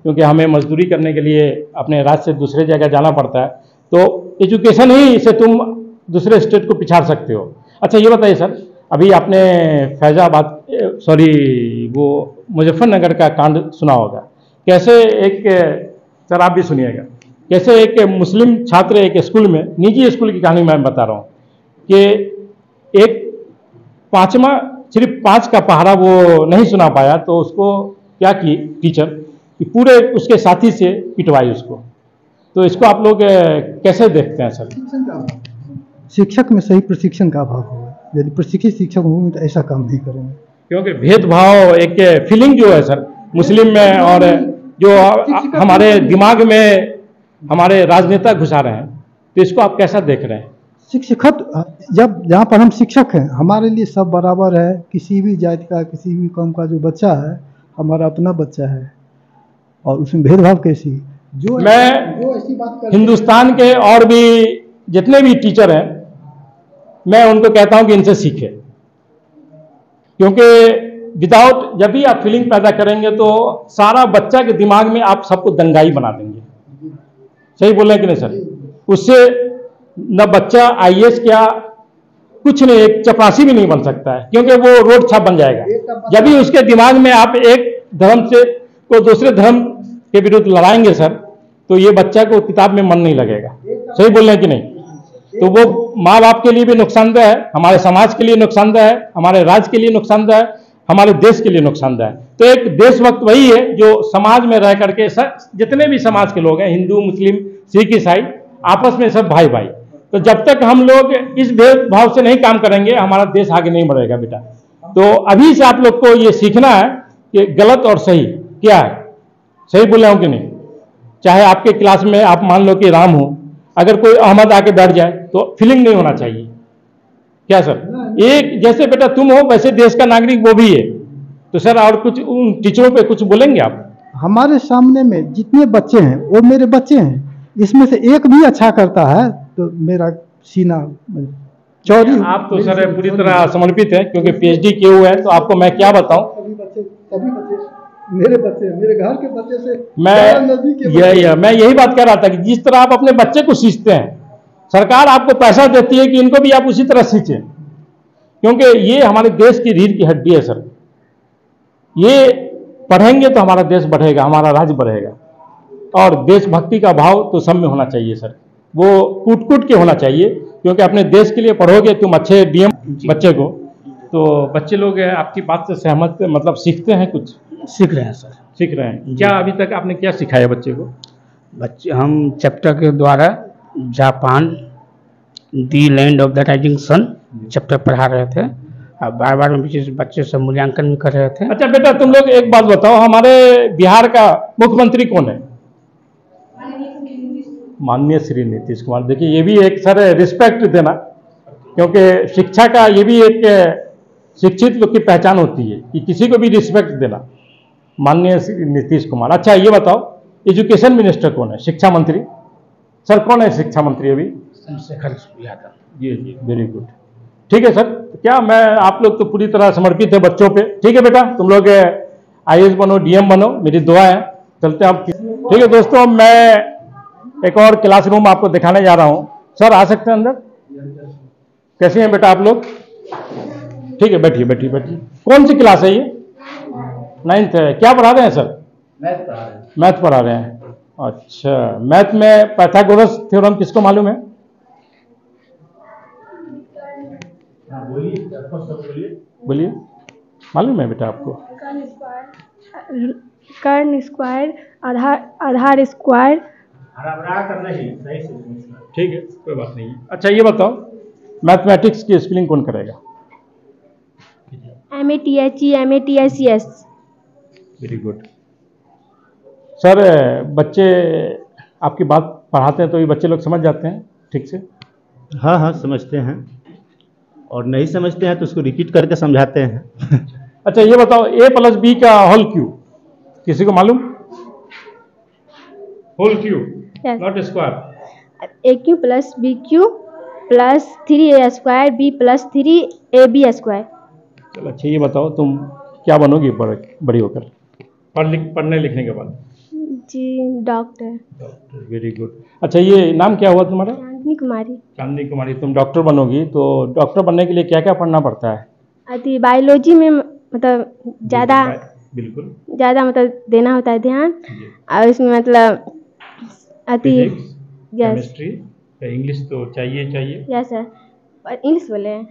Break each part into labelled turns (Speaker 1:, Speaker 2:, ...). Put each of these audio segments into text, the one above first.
Speaker 1: क्योंकि हमें मजदूरी करने के लिए अपने राज्य से दूसरे जगह जाना पड़ता है। तो एजुकेशन ही से तुम दूसरे स्टेट को पिछाड़ सकते हो। अच्छा ये बताइए सर, अभी आपने फैजाबाद वो मुजफ्फरनगर का कांड सुना होगा। कैसे एक, सर आप भी सुनिएगा, कैसे एक मुस्लिम छात्र एक स्कूल में, निजी स्कूल की कहानी मैं बता रहा हूँ, कि एक सिर्फ 5 का पहाड़ा वो नहीं सुना पाया, तो उसको क्या की टीचर कि पूरे उसके साथी से पिटवाई उसको। तो इसको आप लोग कैसे देखते हैं सर?
Speaker 2: शिक्षक में सही प्रशिक्षण का अभाव होगा। यदि प्रशिक्षित शिक्षक होंगे तो ऐसा काम नहीं करेंगे,
Speaker 1: क्योंकि भेदभाव एक फीलिंग जो है सर मुस्लिम में, और जो हमारे दिमाग में हमारे राजनेता घुसा रहे हैं, तो इसको आप कैसा देख रहे हैं?
Speaker 2: शिक्षक जब जहाँ पर हम शिक्षक हैं, हमारे लिए सब बराबर है। किसी भी जाति का, किसी भी कौम का जो बच्चा है हमारा अपना बच्चा है, और उसमें भेदभाव कैसी?
Speaker 1: मैं हिंदुस्तान के और भी जितने भी टीचर हैं, मैं उनको कहता हूं कि इनसे सीखें, क्योंकि विदाउट, जब भी आप फीलिंग पैदा करेंगे तो सारा बच्चा के दिमाग में आप सबको दंगाई बना देंगे। सही बोल रहे हैं कि नहीं सर? उससे न बच्चा आईएएस क्या कुछ नहीं, एक चपरासी भी नहीं बन सकता है, क्योंकि वो रोड छाप बन जाएगा। जब भी उसके दिमाग में आप एक धर्म से को दूसरे धर्म के विरुद्ध लड़ाएंगे सर, तो ये बच्चा को किताब में मन नहीं लगेगा। सही बोल रहे हैं कि नहीं? तो वो माँ बाप के लिए भी नुकसानदेह है, हमारे समाज के लिए नुकसानदेह है, हमारे राज्य के लिए नुकसानदेह है, हमारे देश के लिए नुकसानदेह है। तो एक देशभक्त वही है जो समाज में रह करके जितने भी समाज के लोग हैं, हिंदू, मुस्लिम, सिख, ईसाई, आपस में सब भाई भाई। तो जब तक हम लोग इस भेदभाव से नहीं काम करेंगे, हमारा देश आगे नहीं बढ़ेगा बेटा। तो अभी से आप लोग को ये सीखना है कि गलत और सही क्या है। सही बोल रहा हूं कि नहीं? चाहे आपके क्लास में आप मान लो कि राम हो, अगर कोई अहमद आके बैठ जाए तो फीलिंग नहीं होना चाहिए। क्या सर? एक जैसे बेटा तुम हो वैसे देश का नागरिक वो भी है। तो सर और कुछ उन टीचरों पे कुछ बोलेंगे आप?
Speaker 2: हमारे सामने में जितने बच्चे हैं वो मेरे बच्चे हैं। इसमें से एक भी अच्छा करता है तो मेरा सीना चौड़ी।
Speaker 1: आप तो सर पूरी तरह समर्पित हैं, क्योंकि पीएचडी किए हुए हैं, तो आपको मैं क्या बताऊं।
Speaker 2: सभी बच्चे मेरे बच्चे, मेरे घर के बच्चे से
Speaker 1: मैं यही बात कह रहा था कि जिस तरह आप अपने बच्चे को सीखते हैं, सरकार आपको पैसा देती है कि इनको भी आप उसी तरह सीखें, क्योंकि ये हमारे देश की रीढ़ की हड्डी है सर। ये पढ़ेंगे तो हमारा देश बढ़ेगा, हमारा राज्य बढ़ेगा। और देशभक्ति का भाव तो सब में होना चाहिए सर, वो कूट कूट के होना चाहिए, क्योंकि अपने देश के लिए पढ़ोगे तुम अच्छे डीएम बच्चे को, तो बच्चे लोग आपकी बात से सहमत, मतलब सीखते हैं, कुछ
Speaker 3: सीख रहे हैं सर।
Speaker 1: सीख रहे हैं। क्या अभी तक आपने क्या सिखाया बच्चे को?
Speaker 3: बच्चे हम चैप्टर के द्वारा Japan, the land of the rising sun chapter पढ़ा रहे थे, और बार बार बच्चे से मूल्यांकन भी कर रहे थे।
Speaker 1: अच्छा बेटा, तुम लोग एक बात बताओ, हमारे बिहार का मुख्यमंत्री कौन है? माननीय श्री नीतीश कुमार। देखिए ये भी एक सर रिस्पेक्ट देना, क्योंकि शिक्षा का ये भी एक शिक्षित लोग की पहचान होती है कि किसी को भी रिस्पेक्ट देना। माननीय श्री नीतीश कुमार। अच्छा ये बताओ, एजुकेशन मिनिस्टर कौन है? शिक्षा मंत्री सर कौन है शिक्षा मंत्री अभी?
Speaker 3: चंद्रशेखर यादव।
Speaker 1: जी वेरी गुड। ठीक है सर। तो क्या मैं, आप लोग तो पूरी तरह समर्पित है बच्चों पे। ठीक है बेटा, तुम लोग आईएएस बनो, डीएम बनो, मेरी दुआ है। चलते हैं आप। ठीक है दोस्तों, मैं एक और क्लासरूम आपको दिखाने जा रहा हूं। सर आ सकते हैं अंदर? कैसे हैं बेटा आप लोग? ठीक है, बैठिए बैठिए बैठिए। कौन सी क्लास है ये? 9th है। क्या पढ़ा रहे हैं सर? मैथ पढ़ा रहे हैं। अच्छा, मैथ में पाइथागोरस थ्योरम किसको मालूम है? बोलिए। मालूम है बेटा आपको?
Speaker 4: कर्ण स्क्वायर, आधार स्क्वायर।
Speaker 1: ठीक है, कोई बात नहीं। अच्छा ये बताओ, मैथमेटिक्स की स्पेलिंग कौन करेगा?
Speaker 4: MATHE
Speaker 1: very good. सर बच्चे आपकी बात पढ़ाते हैं तो ये बच्चे लोग समझ जाते हैं ठीक से?
Speaker 5: हाँ हाँ समझते हैं, और नहीं समझते हैं तो उसको रिपीट करके समझाते हैं।
Speaker 1: अच्छा ये बताओ, A+B का होल क्यूब किसी को मालूम? Whole cube not square.
Speaker 4: AQ + BQ + 3A² B + 3AB²।
Speaker 1: चलो अच्छा ये बताओ, तुम क्या बनोगी बड़ी होकर, पढ़ने लिखने के बाद?
Speaker 4: जी डॉक्टर
Speaker 1: डॉक्टर, वेरी गुड। अच्छा, ये नाम क्या हुआ तुम्हारा?
Speaker 4: चांदनी कुमारी।
Speaker 1: चांदनी कुमारी। तुम डॉक्टर बनोगी, तो डॉक्टर बनने के लिए क्या क्या पढ़ना पड़ता है?
Speaker 4: अति बायोलॉजी में मतलब ज़्यादा
Speaker 1: बिल्कुल
Speaker 4: मतलब देना होता है ध्यान,
Speaker 1: जी।
Speaker 4: और इसमें मतलब अति
Speaker 1: फिजिक्स,
Speaker 4: यस
Speaker 1: केमिस्ट्री, इंग्लिश तो चाहिए।
Speaker 4: Yes sir. और इंग्लिश बोले हैं।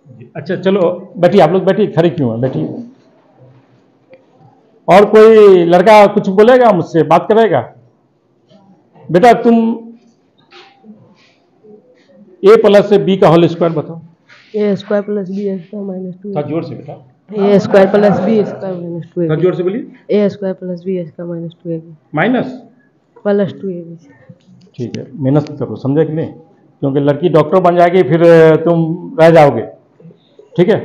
Speaker 1: जी। अच्छा चलो बैठिए, आप लोग बैठिए, खड़े क्यों हैं, बैठिए। और कोई लड़का कुछ बोलेगा, मुझसे बात करेगा? बेटा तुम a प्लस बी का होल स्क्वायर बताओ।
Speaker 6: A square plus b square minus two.
Speaker 1: थोड़ा जोर से बेटा।
Speaker 6: A square plus b square minus two.
Speaker 1: थोड़ा जोर से बोलिए।
Speaker 6: A square plus b square minus two
Speaker 1: minus
Speaker 6: plus two.
Speaker 1: ठीक है, मेहनत करो, समझे कि नहीं? क्योंकि लड़की डॉक्टर बन जाएगी फिर तुम रह जाओगे, ठीक है?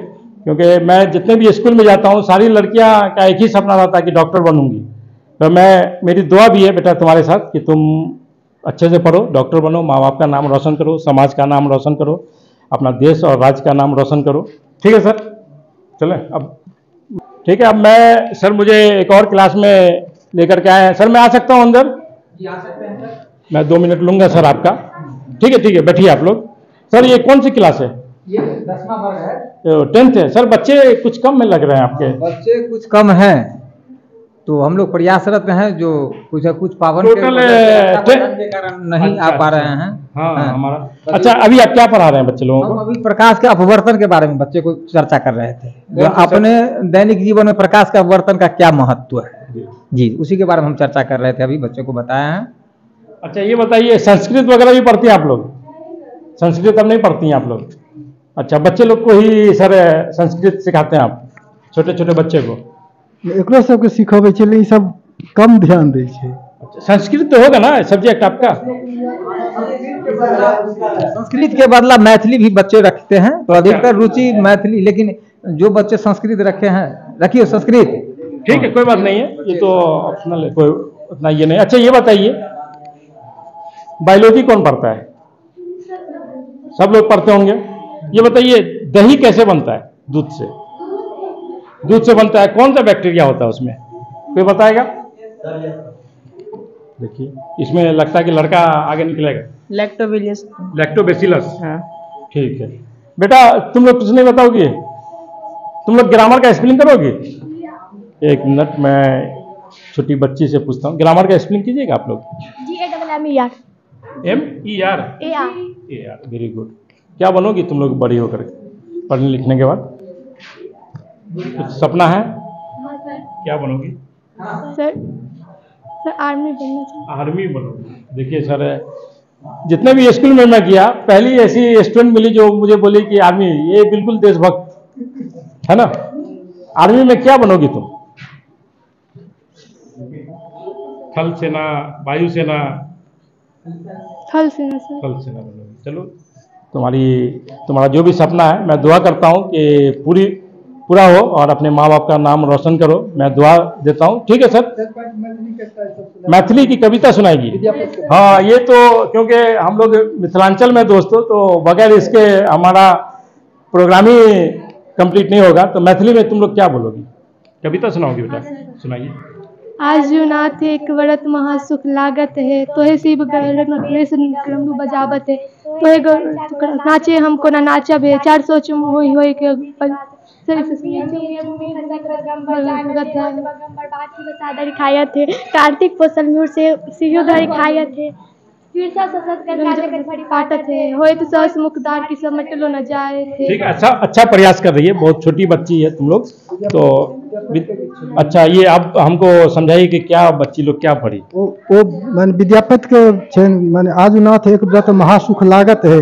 Speaker 1: क्योंकि मैं जितने भी स्कूल में जाता हूँ सारी लड़कियाँ का एक ही सपना रहता है कि डॉक्टर बनूंगी। तो मेरी दुआ भी है बेटा तुम्हारे साथ कि तुम अच्छे से पढ़ो, डॉक्टर बनो, माँ बाप का नाम रोशन करो, समाज का नाम रोशन करो, अपना देश और राज्य का नाम रोशन करो। ठीक है सर, चलें अब। ठीक है, अब मैं सर मुझे एक और क्लास में लेकर के आए हैं। सर मैं आ सकता हूँ अंदर?
Speaker 7: जी आ सकते हैं सर।
Speaker 1: मैं 2 मिनट लूंगा सर आपका। ठीक है, बैठिए आप लोग। सर ये कौन सी क्लास है?
Speaker 7: ये 10वां वर्ग है।
Speaker 1: 10th है। सर बच्चे कुछ कम में लग रहे हैं आपके।
Speaker 7: बच्चे कुछ कम हैं, तो हम लोग प्रयासरत हैं, जो कुछ पाबंद
Speaker 1: टोटल
Speaker 7: के कारण नहीं आ पा रहे हैं।
Speaker 1: हाँ हमारा। अच्छा अभी आप क्या पढ़ा रहे हैं बच्चे लोगों
Speaker 7: हम
Speaker 1: को?
Speaker 7: अभी प्रकाश के अपवर्तन के बारे में बच्चे को चर्चा कर रहे थे, जो अपने दैनिक जीवन में प्रकाश के अपवर्तन का क्या महत्व है। जी, उसी के बारे में हम चर्चा कर रहे थे, अभी बच्चे को बताया है।
Speaker 1: अच्छा ये बताइए, संस्कृत वगैरह भी पढ़ती हैं आप लोग? संस्कृत अब नहीं पढ़ती हैं आप लोग? अच्छा, बच्चे लोग को ही सर संस्कृत सिखाते हैं आप, छोटे छोटे बच्चे को?
Speaker 2: एकरो सबके सिखबै छै, लेकिन सब कम ध्यान दै छै।
Speaker 1: अच्छा, संस्कृत तो होगा ना सब्जेक्ट आपका?
Speaker 7: संस्कृत के बदला मैथिली भी बच्चे रखते हैं, तो अधिकतर रुचि मैथिली, लेकिन जो बच्चे संस्कृत रखे हैं रखिए संस्कृत।
Speaker 1: ठीक है, कोई बात नहीं है, ये तो ऑप्शनल है, कोई उतना ये नहीं। अच्छा ये बताइए, बायोलॉजी कौन पढ़ता है? सब लोग पढ़ते होंगे। ये बताइए दही कैसे बनता है? दूध से बनता है। कौन सा बैक्टीरिया होता है उसमें, कोई बताएगा? देखिए इसमें लगता है कि लड़का आगे निकलेगा। लैक्टोबैसिलस।
Speaker 6: हाँ।
Speaker 1: ठीक है बेटा, तुम लोग कुछ नहीं बताओगे? तुम लोग ग्रामर का स्पेलिंग करोगे? एक मिनट, मैं छोटी बच्ची से पूछता हूँ, ग्रामर का स्पेलिंग कीजिएगा आप लोग।
Speaker 4: GAMMER
Speaker 1: MER। Very good. क्या बनोगी तुम लोग बड़ी होकर पढ़ने लिखने के बाद? कुछ सपना है? क्या बनोगी?
Speaker 4: सर आर्मी बनना चाहिए।
Speaker 1: आर्मी बनोगी। देखिए सर, जितने भी स्कूल में मैं गया, पहली ऐसी स्टूडेंट मिली जो मुझे बोली कि आर्मी, ये बिल्कुल देशभक्त है ना। आर्मी में क्या बनोगी तुम? थल सेना, वायु सेना?
Speaker 4: थल सेना सर।
Speaker 1: थल सेना बनोगी। चलो तुम्हारा जो भी सपना है, मैं दुआ करता हूँ कि पूरा हो और अपने माँ बाप का नाम रोशन करो, मैं दुआ देता हूँ। ठीक है सर। मैथिली की कविता सुनाएगी? हाँ, ये तो क्योंकि हम लोग मिथिलांचल में दोस्तों, तो बगैर इसके हमारा प्रोग्राम ही कंप्लीट नहीं होगा। तो मैथिली में तुम लोग क्या बोलोगी? कविता सुनाओगी बेटा? सुनाइए।
Speaker 8: आजु नाथ एक व्रत महासुख लागत है, तोहे शिव डमरू बजावत है, तोहे नाचे हमको ना नाचब है, 400 चुम होई के
Speaker 4: खाया थे, कार्तिक पोसल म्यूर से सियोधर खाया थे, पाटत है, होए तो सहस मुखदार की समटलो न जाए थे।
Speaker 1: ठीक है, अच्छा प्रयास कर रही है, बहुत छोटी बच्ची है तुम लोग तो। अच्छा ये आप हमको समझाइए कि क्या बच्ची लोग क्या पढ़ी?
Speaker 2: वो माने विद्यापति के माने आजुनाथ एक व्रत महासुख लागत है,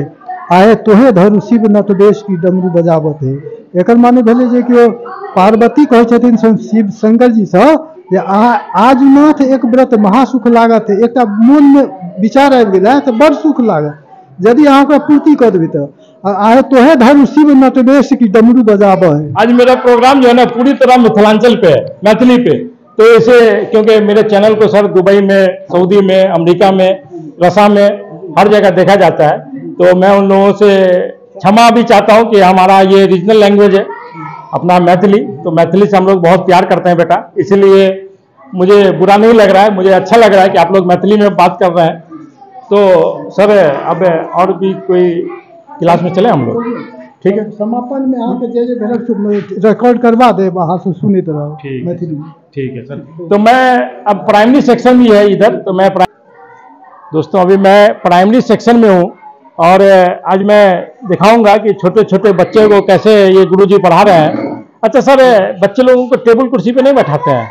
Speaker 2: आए तोहे धरु शिव नत देश की डमरू बजावत है। एकर माने भेले जे कि पार्वती कहै छथिन शिव शंकर जी से जे आजुनाथ एक व्रत महासुख लागत है, एकटा मन में विचार आबि गेल तऽ बड़ सुख लागत, यदि अहाँ ओकरा पूर्ति कर देबै तऽ आए तोहे धरु शिव नत देश की डमरू बजावत है।
Speaker 1: आज मेरा प्रोग्राम जो है ना पूरी तरह मिथिलांचल पे है, मैथिली पे। तो इसे क्योंकि मेरे चैनल को सर दुबई में, सऊदी में, अमेरिका में, रसा में हर जगह देखा जाता है, तो मैं उन लोगों से क्षमा भी चाहता हूं कि हमारा ये रीजनल लैंग्वेज है अपना मैथिली, तो मैथिली से हम लोग बहुत प्यार करते हैं बेटा, इसलिए मुझे बुरा नहीं लग रहा है, मुझे अच्छा लग रहा है कि आप लोग मैथिली में बात कर रहे हैं। तो सर अब और भी कोई क्लास में चले हम लोग, ठीक है?
Speaker 2: समापन में यहाँ पे जे रिकॉर्ड करवा दे, वहाँ से सुनित रहो मैथिली में।
Speaker 1: ठीक है सर। तो मैं अब प्राइमरी सेक्शन भी है इधर, तो मैं दोस्तों अभी मैं प्राइमरी सेक्शन में हूँ और आज मैं दिखाऊंगा कि छोटे छोटे बच्चे को कैसे ये गुरुजी पढ़ा रहे हैं। अच्छा सर, बच्चे लोगों को टेबल कुर्सी पे नहीं बैठाते हैं?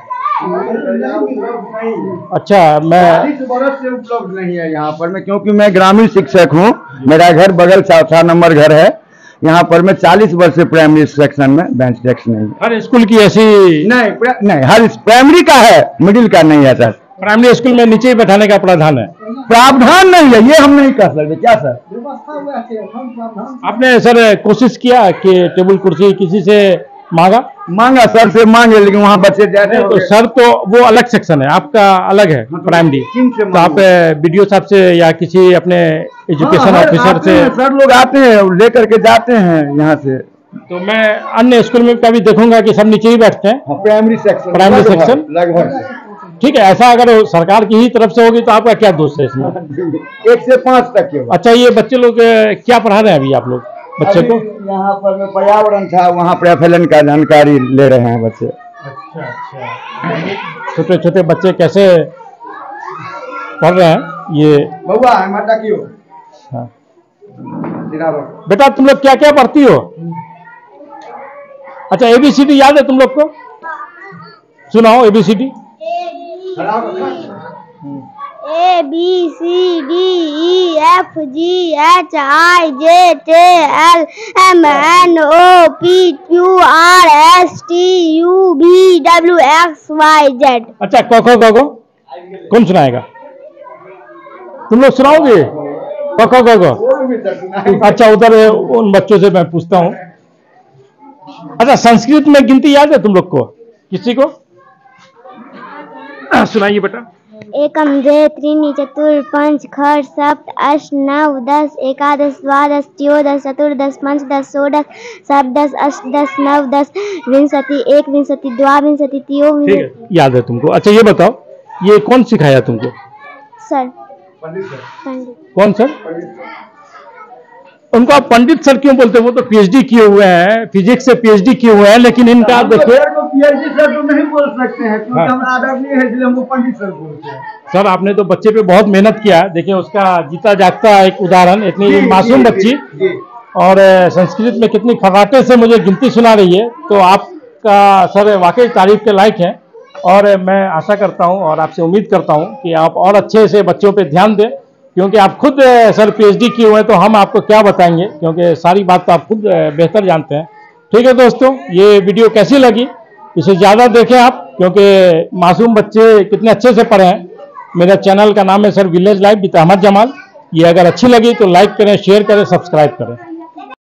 Speaker 1: अच्छा, मैं
Speaker 9: 40 वर्ष से उपलब्ध नहीं है यहाँ पर मैं, क्योंकि मैं ग्रामीण शिक्षक हूँ। मेरा घर बगल 4 नंबर घर है। यहाँ पर मैं 40 वर्ष से प्राइमरी सेक्शन में बेंच डेस्क नहीं है।
Speaker 1: हर स्कूल की ऐसी
Speaker 9: नहीं, हर प्राइमरी का है, मिडिल का नहीं है सर।
Speaker 1: प्राइमरी स्कूल में नीचे ही बैठाने का प्रावधान है?
Speaker 9: प्रावधान नहीं है, ये हम नहीं कह सकते। क्या सर?
Speaker 1: आपने सर कोशिश किया कि टेबल कुर्सी किसी से
Speaker 9: मांगा सर से मांगे, लेकिन वहाँ बच्चे जाते हैं।
Speaker 1: तो सर तो वो अलग सेक्शन है, आपका अलग है प्राइमरी। तो आप बीडीओ साहब से या किसी अपने एजुकेशन ऑफिसर से?
Speaker 9: सर लोग आते हैं, लेकर के जाते हैं यहाँ से।
Speaker 1: तो मैं अन्य स्कूल में कभी देखूंगा कि सब नीचे ही बैठते हैं।
Speaker 9: प्राइमरी सेक्शन
Speaker 1: लगभग। ठीक है, ऐसा अगर सरकार की ही तरफ से होगी तो आपका क्या दोष है इसमें?
Speaker 9: 1 से 5 तक के। अच्छा,
Speaker 1: ये बच्चे लोग क्या पढ़ा रहे हैं अभी आप लोग बच्चे को?
Speaker 9: यहाँ पर में पर्यावरण था, वहाँ पर FLN का जानकारी ले रहे हैं बच्चे।
Speaker 1: अच्छा। छोटे छोटे बच्चे कैसे पढ़ रहे हैं ये?
Speaker 9: बउआ माता की हो।
Speaker 1: हाँ। बेटा तुम लोग क्या क्या पढ़ती हो? अच्छा, ABCD याद है तुम लोग को? सुनाओ ABCD।
Speaker 4: ABCDEFGHIJKLMNOPQRSTUVWXYZ।
Speaker 1: अच्छा, को कौन सुनाएगा? तुम लोग सुनाओगे को? अच्छा, उधर उन बच्चों से मैं पूछता हूँ। अच्छा, संस्कृत में गिनती याद है तुम लोग को? किसी को? सुनाइए बेटा।
Speaker 4: एकम द्वे त्रीणि चतुर् पंच खड़ सप्त अष्ट नव 10 11 12 13 14 15 16 17 18 9 10 विंशति 21 22 23।
Speaker 1: याद है तुमको? अच्छा, ये बताओ, ये कौन सिखाया तुमको?
Speaker 4: सर।
Speaker 1: पंडित। कौन सर? उनको आप पंडित सर क्यों बोलते हैं? वो तो PhD किए हुए हैं, फिजिक्स से PhD किए हुए हैं, लेकिन इनका देखिए
Speaker 9: PhD सर तो नहीं बोल सकते हैं, क्योंकि हम आदरणीय है, इसलिए हमको पंडित सर बोलते हैं।
Speaker 1: सर, आपने तो बच्चे पे बहुत मेहनत किया। देखिए उसका जीता जागता एक उदाहरण, इतनी मासूम बच्ची और संस्कृत में कितनी फर्राटे से मुझे गिनती सुना रही है। तो आपका सर वाकई तारीफ के लायक है और मैं आशा करता हूं और आपसे उम्मीद करता हूं कि आप और अच्छे से बच्चों पे ध्यान दें, क्योंकि आप खुद सर PhD किए हुए हैं, तो हम आपको क्या बताएंगे, क्योंकि सारी बात तो आप खुद बेहतर जानते हैं। ठीक है दोस्तों, ये वीडियो कैसी लगी इसे ज़्यादा देखें आप, क्योंकि मासूम बच्चे कितने अच्छे से पढ़े हैं। मेरा चैनल का नाम है sir village life with Ahmad Jamal. ये अगर अच्छी लगी तो लाइक करें, शेयर करें, सब्सक्राइब करें।